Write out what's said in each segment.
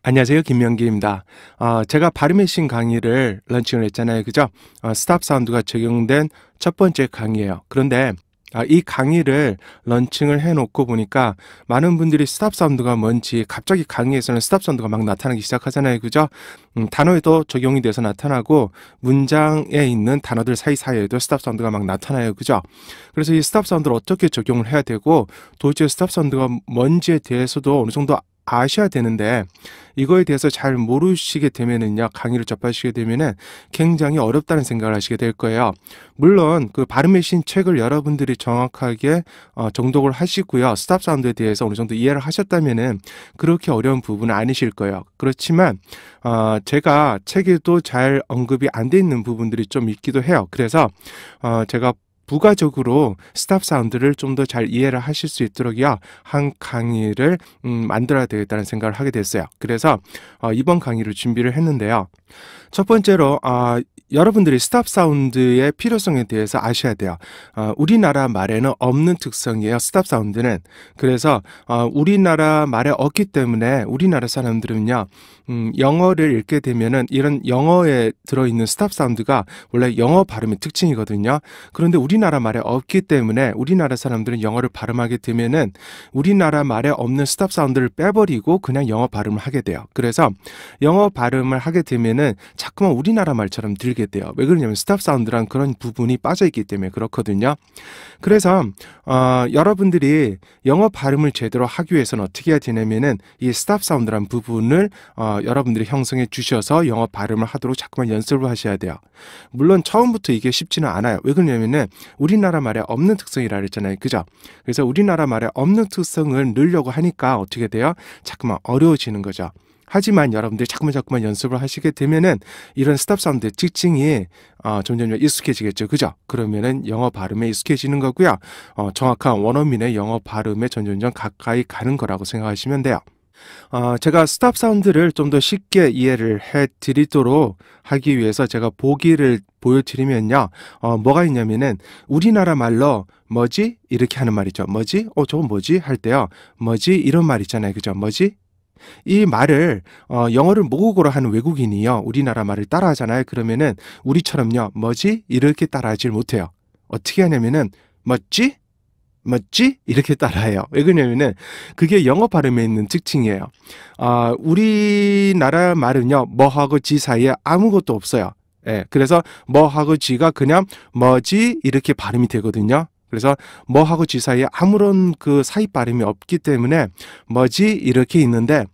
안녕하세요. 김명기입니다. 제가 발음의 신 강의를 런칭을 했잖아요. 그죠? 스탑 사운드가 적용된 첫 번째 강의예요. 그런데 이 강의를 런칭을 해놓고 보니까 많은 분들이 스탑 사운드가 뭔지 갑자기 강의에서는 스탑 사운드가 막 나타나기 시작하잖아요. 그죠? 단어에도 적용이 돼서 나타나고 문장에 있는 단어들 사이사이에도 스탑 사운드가 막 나타나요. 그죠? 그래서 이 스탑 사운드를 어떻게 적용을 해야 되고 도대체 스탑 사운드가 뭔지에 대해서도 어느 정도 아셔야 되는데 이거에 대해서 잘 모르시게 되면은요, 강의를 접하시게 되면은 굉장히 어렵다는 생각을 하시게 될 거예요. 물론 그 발음의 신 책을 여러분들이 정확하게 정독을 하시고요, 스탑 사운드에 대해서 어느 정도 이해를 하셨다면은 그렇게 어려운 부분은 아니실 거예요. 그렇지만 제가 책에도 잘 언급이 안 돼 있는 부분들이 좀 있기도 해요. 그래서 제가 부가적으로 스탑 사운드를 좀 더 잘 이해를 하실 수 있도록요, 한 강의를 만들어야 되겠다는 생각을 하게 됐어요. 그래서 이번 강의를 준비를 했는데요. 첫 번째로 여러분들이 스탑 사운드의 필요성에 대해서 아셔야 돼요. 우리나라 말에는 없는 특성이에요, 스탑 사운드는. 그래서 우리나라 말에 없기 때문에 우리나라 사람들은요, 영어를 읽게 되면은 이런 영어에 들어있는 스탑 사운드가 원래 영어 발음의 특징이거든요. 그런데 우리나라 말에 없기 때문에 우리나라 사람들은 영어를 발음하게 되면은 우리나라 말에 없는 스탑 사운드를 빼버리고 그냥 영어 발음을 하게 돼요. 그래서 영어 발음을 하게 되면은 자꾸만 우리나라 말처럼 들게 돼요. 왜 그러냐면 스탑 사운드란 그런 부분이 빠져있기 때문에 그렇거든요. 그래서 여러분들이 영어 발음을 제대로 하기 위해서는 어떻게 해야 되냐면은 이 스탑 사운드란 부분을 여러분들이 형성해 주셔서 영어 발음을 하도록 자꾸만 연습을 하셔야 돼요. 물론 처음부터 이게 쉽지는 않아요. 왜 그러냐면은 우리나라 말에 없는 특성이라 그랬잖아요. 그죠? 그래서 우리나라 말에 없는 특성을 넣으려고 하니까 어떻게 돼요? 자꾸만 어려워지는 거죠. 하지만 여러분들이 자꾸만 연습을 하시게 되면은 이런 스탑 사운드의 특징이 점점 익숙해지겠죠. 그죠? 그러면은 영어 발음에 익숙해지는 거고요. 정확한 원어민의 영어 발음에 점점 가까이 가는 거라고 생각하시면 돼요. 제가 스탑 사운드를 좀 더 쉽게 이해를 해 드리도록 하기 위해서 제가 보기를 보여드리면요. 뭐가 있냐면은 우리나라 말로 뭐지? 이렇게 하는 말 있죠. 뭐지? 저건 뭐지? 할 때요. 뭐지? 이런 말 있잖아요. 그죠? 뭐지? 이 말을 영어를 모국어로 하는 외국인이요, 우리나라 말을 따라하잖아요. 그러면은 우리처럼요, 뭐지? 이렇게 따라하질 못해요. 어떻게 하냐면은 뭐지? 뭐지? 이렇게 따라해요. 왜 그러냐면은 그게 영어 발음에 있는 특징이에요. 우리나라 말은요, 뭐하고 지 사이에 아무것도 없어요. 예, 그래서 뭐하고 지가 그냥 뭐지? 이렇게 발음이 되거든요. 그래서 뭐하고 지 사이에 아무런 그 사이 발음이 없기 때문에 뭐지? 이렇게 있는데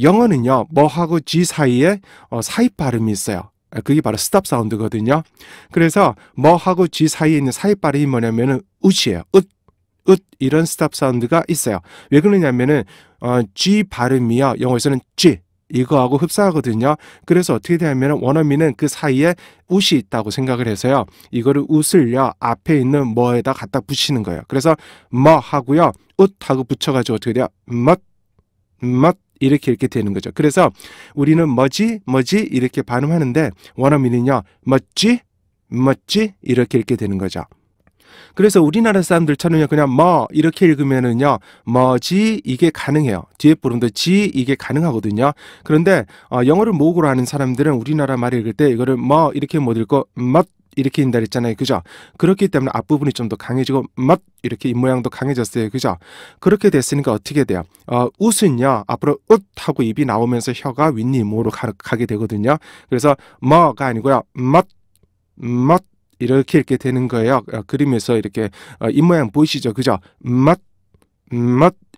영어는요, 뭐하고 지 사이에 사이 발음이 있어요. 그게 바로 스탑 사운드거든요. 그래서 뭐하고 지 사이에 있는 사이 발음이 뭐냐면은 웃이에요. 이런 스탑 사운드가 있어요. 왜 그러냐면은 G 발음이요, 영어에서는 G 이거하고 흡사하거든요. 그래서 어떻게 되냐면 원어민은 그 사이에 웃이 있다고 생각을 해서요, 이거를 웃을요 앞에 있는 뭐에다 갖다 붙이는 거예요. 그래서 뭐 하고요, 웃하고 붙여가지고 어떻게 돼요? 멋 이렇게 되는 거죠. 그래서 우리는 뭐지 이렇게 발음하는데 원어민은요, 멋지 이렇게 되는 거죠. 그래서 우리나라 사람들처럼요, 그냥 뭐 이렇게 읽으면은요, 뭐지 이게 가능해요. 뒤에 부분도 지 이게 가능하거든요. 그런데 영어를 모국어로 하는 사람들은 우리나라 말을 읽을 때 이거를 뭐 이렇게 못 읽고 멋 이렇게 인다 그랬잖아요. 그죠? 그렇기 때문에 앞부분이 좀 더 강해지고 멋 이렇게 입 모양도 강해졌어요. 그죠? 그렇게 됐으니까 어떻게 돼요? 웃은요, 앞으로 웃 하고 입이 나오면서 혀가 윗입으로 가게 되거든요. 그래서 뭐가 아니고요, 멋 이렇게 되는 거예요. 그림에서 이렇게 입 모양 보이시죠? 그죠? 멋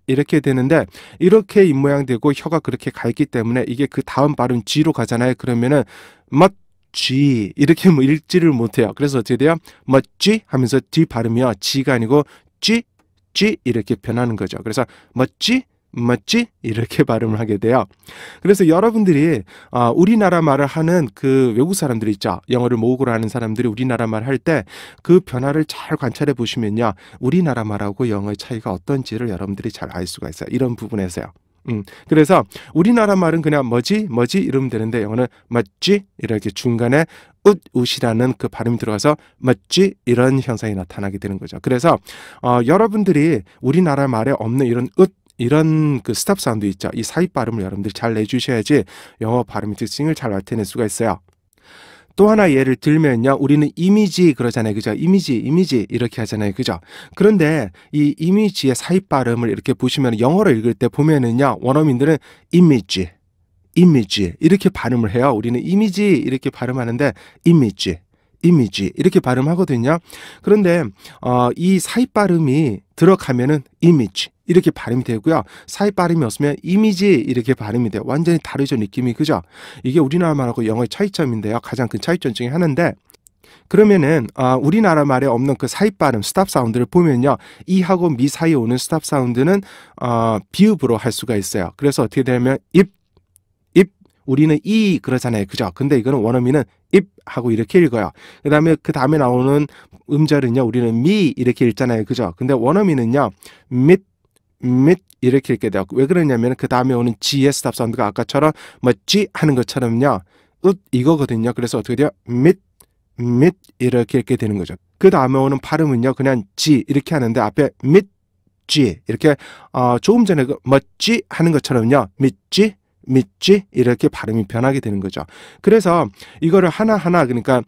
이렇게 되는데 이렇게 입 모양 되고 혀가 그렇게 가 있기 때문에 이게 그 다음 발음 G로 가잖아요. 그러면은 멋지 이렇게 읽지를 못해요. 그래서 어떻게 돼요? 멋지 하면서 뒤 발음이요, G가 아니고 G 이렇게 변하는 거죠. 그래서 멋지 이렇게 발음을 하게 돼요. 그래서 여러분들이 우리나라 말을 하는 그 외국 사람들이 있죠. 영어를 모국어로 하는 사람들이 우리나라 말 할 때 그 변화를 잘 관찰해 보시면요, 우리나라 말하고 영어의 차이가 어떤지를 여러분들이 잘 알 수가 있어요. 이런 부분에서요. 그래서 우리나라 말은 그냥 뭐지 이러면 되는데 영어는 멋지 이렇게 중간에 웃이라는 그 발음이 들어가서 멋지 이런 현상이 나타나게 되는 거죠. 그래서 여러분들이 우리나라 말에 없는 이런 이런 그 스탑 사운드 있죠. 이 사이 발음을 여러분들이 잘 내주셔야지 영어 발음의 특징을 잘 나타낼 수가 있어요. 또 하나 예를 들면요. 우리는 이미지 그러잖아요. 그죠? 이미지 이렇게 하잖아요. 그죠? 그런데 이 이미지의 사이 발음을 이렇게 보시면 영어로 읽을 때 보면은요. 원어민들은 이미지 이렇게 발음을 해요. 우리는 이미지 이렇게 발음하는데 이미지 이렇게 발음하거든요. 그런데 이 사이 발음이 들어가면은 이미지 이렇게 발음이 되고요. 사이 발음이 없으면 이미지 이렇게 발음이 돼요. 완전히 다르죠, 느낌이. 그죠? 이게 우리나라 말하고 영어의 차이점인데요. 가장 큰 차이점 중에 하나인데, 그러면은 우리나라 말에 없는 그 사이 발음, 스탑 사운드를 보면요. 이하고 미 사이에 오는 스탑 사운드는 비읍으로 할 수가 있어요. 그래서 어떻게 되냐면 입 우리는 이 그러잖아요. 그죠? 근데 이거는 원어민은 입 하고 이렇게 읽어요. 그 다음에 나오는 음절은요. 우리는 미 이렇게 읽잖아요. 그죠? 근데 원어민은요. 밑 이렇게 읽게 돼요. 왜 그러냐면 그 다음에 오는 지의 스탑 사운드가 아까처럼 지 하는 것처럼요. 이거거든요. 그래서 어떻게 돼요? 밑 이렇게 읽게 되는 거죠. 그 다음에 오는 발음은요. 그냥 지 이렇게 하는데 앞에 지 이렇게 조금 전에 그 지 하는 것처럼요. 믿지 이렇게 발음이 변하게 되는 거죠. 그래서 이거를 하나하나 그러니까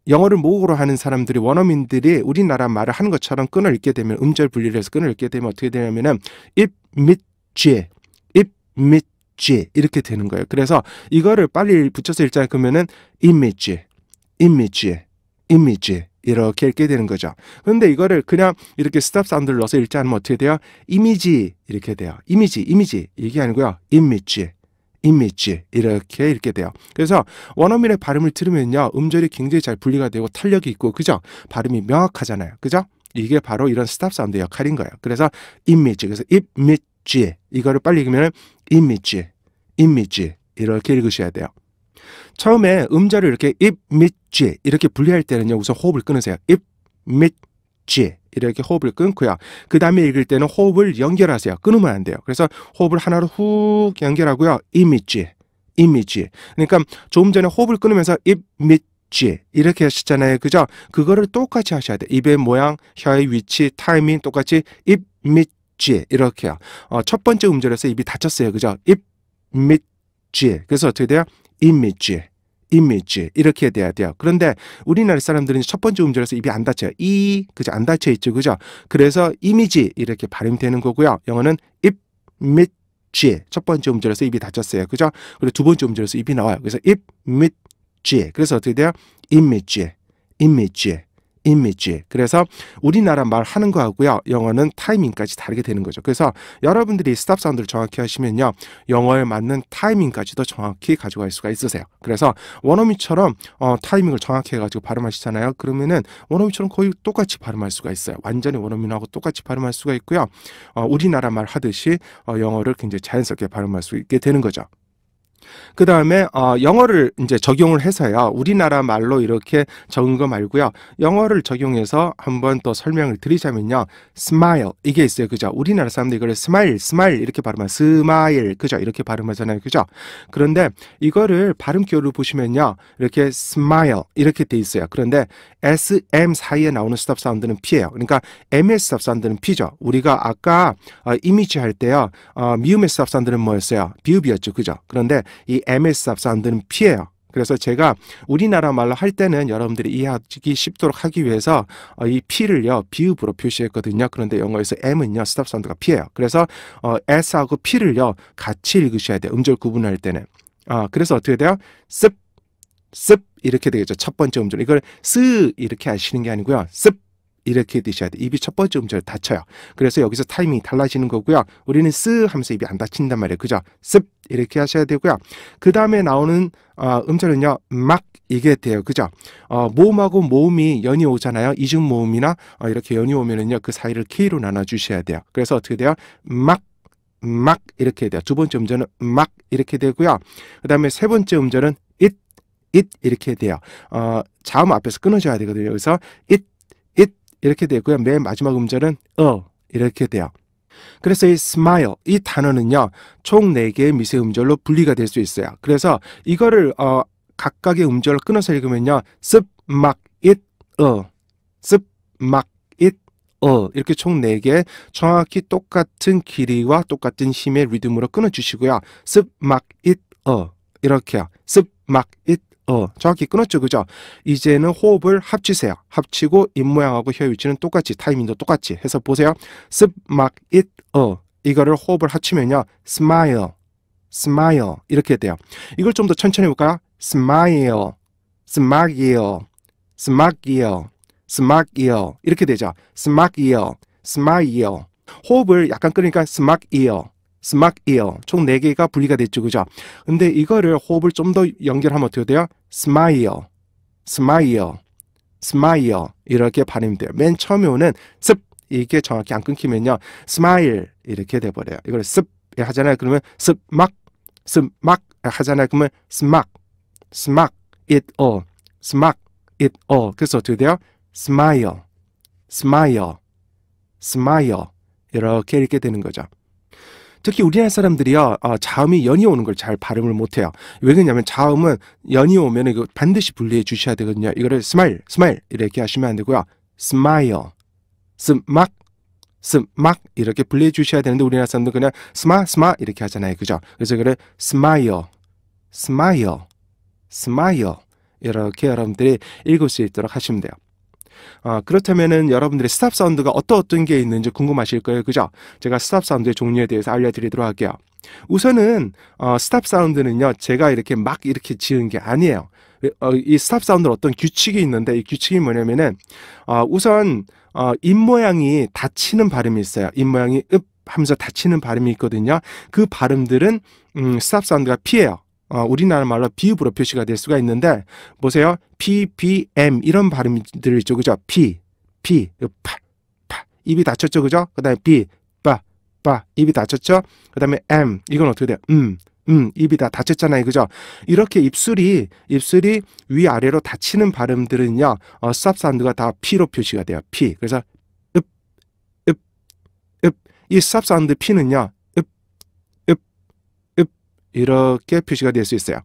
영어를 모국어로 하는 사람들이 원어민들이 우리나라 말을 하는 것처럼 끈을 읽게 되면 음절 분리를 해서 끈을 읽게 되면 어떻게 되냐면은 입 밑지 이렇게 되는 거예요. 그래서 이거를 빨리 붙여서 읽자 그러면은 이미지 이렇게 읽게 되는 거죠. 그런데 이거를 그냥 이렇게 스탑 사운드를 넣어서 읽지 않으면 어떻게 돼요? 이미지 이렇게 돼요. 이미지 이게 아니고요. 이미지 이렇게 읽게 돼요. 그래서 원어민의 발음을 들으면요. 음절이 굉장히 잘 분리가 되고 탄력이 있고 그죠? 발음이 명확하잖아요. 그죠? 이게 바로 이런 스탑 사운드 역할인 거예요. 그래서 이미지 그래서 이미지 이거를 빨리 읽으면 이미지 이렇게 읽으셔야 돼요. 처음에 음절을 이렇게 입미지 이렇게 분리할 때는요. 우선 호흡을 끊으세요. 입미지 이렇게 호흡을 끊고요. 그 다음에 읽을 때는 호흡을 연결하세요. 끊으면 안 돼요. 그래서 호흡을 하나로 훅 연결하고요. 이미지 그러니까 조금 전에 호흡을 끊으면서 입미지 이렇게 하셨잖아요. 그죠? 그거를 똑같이 하셔야 돼요. 입의 모양, 혀의 위치, 타이밍 똑같이 입미지 이렇게요. 첫 번째 음절에서 입이 닫혔어요. 그죠? 입미지 그래서 어떻게 돼요? 이미지 이렇게 돼야 돼요. 그런데 우리나라 사람들은 첫 번째 음절에서 입이 안 닫혀요. 그죠? 안 닫혀 있죠. 그죠? 그래서 이미지 이렇게 발음이 되는 거고요. 영어는 입미지 첫 번째 음절에서 입이 닫혔어요. 그죠? 그리고 두 번째 음절에서 입이 나와요. 그래서 입미지 그래서 어떻게 돼요? 이미지 그래서 우리나라 말 하는 거하고요. 영어는 타이밍까지 다르게 되는 거죠. 그래서 여러분들이 스탑 사운드를 정확히 하시면요. 영어에 맞는 타이밍까지도 정확히 가져갈 수가 있으세요. 그래서 원어민처럼 타이밍을 정확히 해가지고 발음하시잖아요. 그러면은 원어민처럼 거의 똑같이 발음할 수가 있어요. 완전히 원어민하고 똑같이 발음할 수가 있고요. 우리나라 말 하듯이 영어를 굉장히 자연스럽게 발음할 수 있게 되는 거죠. 그 다음에 영어를 이제 적용을 해서요. 우리나라 말로 이렇게 적은 거 말고요. 영어를 적용해서 한번 또 설명을 드리자면요. smile 이게 있어요. 그죠? 우리나라 사람들이 이걸 smile 이렇게 발음하면 smile 그죠? 이렇게 발음하잖아요. 그죠? 그런데 이거를 발음 기호를 보시면요. 이렇게 smile 이렇게 돼 있어요. 그런데 SM 사이에 나오는 스탑 사운드는 P예요. 그러니까 M의 스탑 사운드는 P죠. 우리가 아까 이미지 할 때요. 미음의 스탑 사운드는 뭐였어요? 비읍이었죠. 그죠? 그런데 이 M의 스탑 사운드는 P예요. 그래서 제가 우리나라 말로 할 때는 여러분들이 이해하기 쉽도록 하기 위해서 이 P를요 비읍으로 표시했거든요. 그런데 영어에서 M은요 스탑 사운드가 P예요. 그래서 S하고 P를요 같이 읽으셔야 돼요. 음절 구분할 때는. 그래서 어떻게 돼요? 습 이렇게 되겠죠. 첫 번째 음절. 이걸 스 이렇게 하시는 게 아니고요. 습 이렇게 드셔야 돼요. 입이 첫 번째 음절 닫혀요. 그래서 여기서 타이밍이 달라지는 거고요. 우리는 스 하면서 입이 안 닫힌단 말이에요. 그죠? 습 이렇게 하셔야 되고요. 그 다음에 나오는 음절은요. 막 이게 돼요. 그죠? 모음하고 모음이 연이 오잖아요. 이중 모음이나 이렇게 연이 오면은요. 그 사이를 K로 나눠 주셔야 돼요. 그래서 어떻게 돼요? 막 이렇게 돼요. 두 번째 음절은 막 이렇게 되고요. 그 다음에 세 번째 음절은 it 이렇게 돼요. 자음 앞에서 끊어줘야 되거든요. 그래서 it 이렇게 되고요. 맨 마지막 음절은 이렇게 돼요. 그래서 이 smile 이 단어는요. 총 4개의 미세 음절로 분리가 될 수 있어요. 그래서 이거를 각각의 음절을 끊어서 읽으면요. 습, 막, it, 습, 막, it, 이렇게 총 4개 정확히 똑같은 길이와 똑같은 힘의 리듬으로 끊어주시고요. 습, 막, it, 이렇게요. 습, 막, it, 정확히 끊었죠. 그죠? 이제는 호흡을 합치세요. 합치고 입모양하고 혀 위치는 똑같이, 타이밍도 똑같이 해서 보세요. 습, 막, it, 이거를 호흡을 합치면요. smile, smile 이렇게 돼요. 이걸 좀 더 천천히 해볼까요? smile, smile, smile, smile 이렇게 되죠. smile, smile. 호흡을 약간 끊으니까 smile, smile. 총 4개가 분리가 됐죠. 그죠? 근데 이거를 호흡을 좀 더 연결하면 어떻게 돼요? smile, smile, smile 이렇게 발음이 돼요. 맨 처음에 오는 습 이게 정확히 안 끊기면요. smile 이렇게 돼버려요. 이걸 습 하잖아요. 그러면 습 막 하잖아요. 그러면 smack, smack it all, smack it all. 그래서 어떻게 돼요? smile, smile, smile 이렇게 읽게 되는 거죠. 특히 우리나라 사람들이요, 자음이 연이 오는 걸 잘 발음을 못해요. 왜 그러냐면 자음은 연이 오면 이거 반드시 분리해 주셔야 되거든요. 이거를 smile, smile 이렇게 하시면 안 되고요. smile, smack, smack 이렇게 분리해 주셔야 되는데 우리나라 사람들 그냥 sma 이렇게 하잖아요. 그죠? 그래서 이거를 smile, smile, smile 이렇게 여러분들이 읽을 수 있도록 하시면 돼요. 그렇다면은 여러분들의 스탑 사운드가 어떤 게 있는지 궁금하실 거예요. 그죠? 제가 스탑 사운드의 종류에 대해서 알려드리도록 할게요. 우선은 스탑 사운드는요. 제가 이렇게 막 이렇게 지은 게 아니에요. 이 스탑 사운드는 어떤 규칙이 있는데 이 규칙이 뭐냐면은 우선 입 모양이 닫히는 발음이 있어요. 입 모양이 읍 하면서 닫히는 발음이 있거든요. 그 발음들은 스탑 사운드가 P예요. 우리나라 말로 비읍으로 표시가 될 수가 있는데 보세요. P, B, M 이런 발음들 있죠. 그죠? P, 파, 입이 닫혔죠. 그죠? 그 다음에 B, 바 입이 닫혔죠. 그 다음에 M 이건 어떻게 돼요? 입이 다 닫혔잖아요. 그죠? 이렇게 입술이 위아래로 닫히는 발음들은요. 스탑 사운드가 다 P로 표시가 돼요. P. 그래서 읍. 이 스탑 사운드 P는요. 이렇게 표시가 될 수 있어요.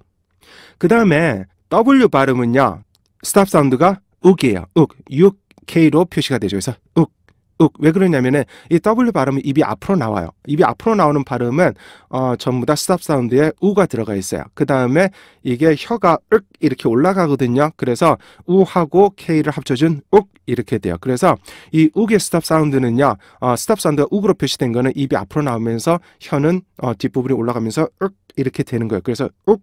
그 다음에 W 발음은요. 스탑 사운드가 욱이에요. 욱, UK로 표시가 되죠. 그래서 욱. 왜 그러냐면은 이 W 발음은 입이 앞으로 나와요. 입이 앞으로 나오는 발음은 전부 다 스탑 사운드에 우가 들어가 있어요. 그 다음에 이게 혀가 윽 이렇게 올라가거든요. 그래서 우하고 K를 합쳐준 욱 이렇게 돼요. 그래서 이 욱의 스탑 사운드는요. 스탑 사운드가 욱으로 표시된 거는 입이 앞으로 나오면서 혀는 뒷부분이 올라가면서 윽 이렇게 되는 거예요. 그래서 욱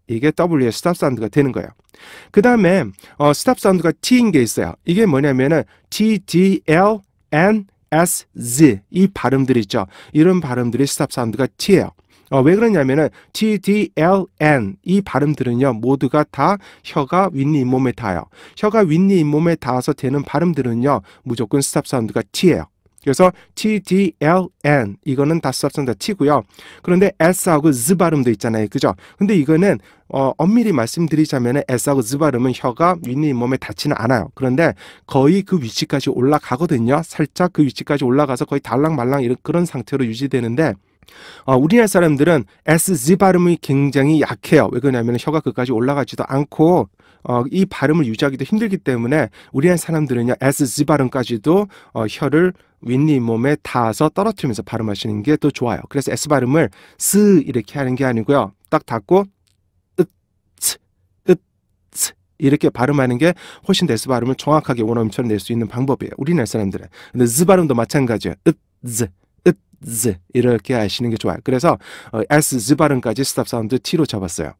이게 W의 스탑 사운드가 되는 거예요. 그 다음에 스탑 사운드가 T인 게 있어요. 이게 뭐냐면은 T, D, L, N, S, Z 이 발음들 있죠. 이런 발음들이 스탑 사운드가 T예요. 왜 그러냐면은 T, D, L, N 이 발음들은요 모두가 다 혀가 윗니 잇몸에 닿아요. 혀가 윗니 잇몸에 닿아서 되는 발음들은요 무조건 스탑 사운드가 T예요. 그래서 T, D, L, N 이거는 다 스탑 사운드가 T고요. 그런데 S하고 Z 발음도 있잖아요. 그죠? 근데 이거는 엄밀히 말씀드리자면 S하고 Z 발음은 혀가 윗니 잇몸에 닿지는 않아요. 그런데 거의 그 위치까지 올라가거든요. 살짝 그 위치까지 올라가서 거의 달랑말랑 이런 그런 상태로 유지되는데 우리나라 사람들은 SZ 발음이 굉장히 약해요. 왜 그러냐면 혀가 그까지 올라가지도 않고 이 발음을 유지하기도 힘들기 때문에 우리나라 사람들은요 SZ 발음까지도 혀를 윗니 몸에 닿아서 떨어뜨리면서 발음하시는 게 더 좋아요. 그래서 S 발음을 스 이렇게 하는 게 아니고요. 딱 닫고 이렇게 발음하는 게 훨씬 더 S 발음을 정확하게 원어민처럼 낼 수 있는 방법이에요. 우리나라 사람들은. 근데 Z 발음도 마찬가지예요. Z 이렇게 하시는 게 좋아요. 그래서 S, Z 발음까지 스탑 사운드 T로 잡았어요.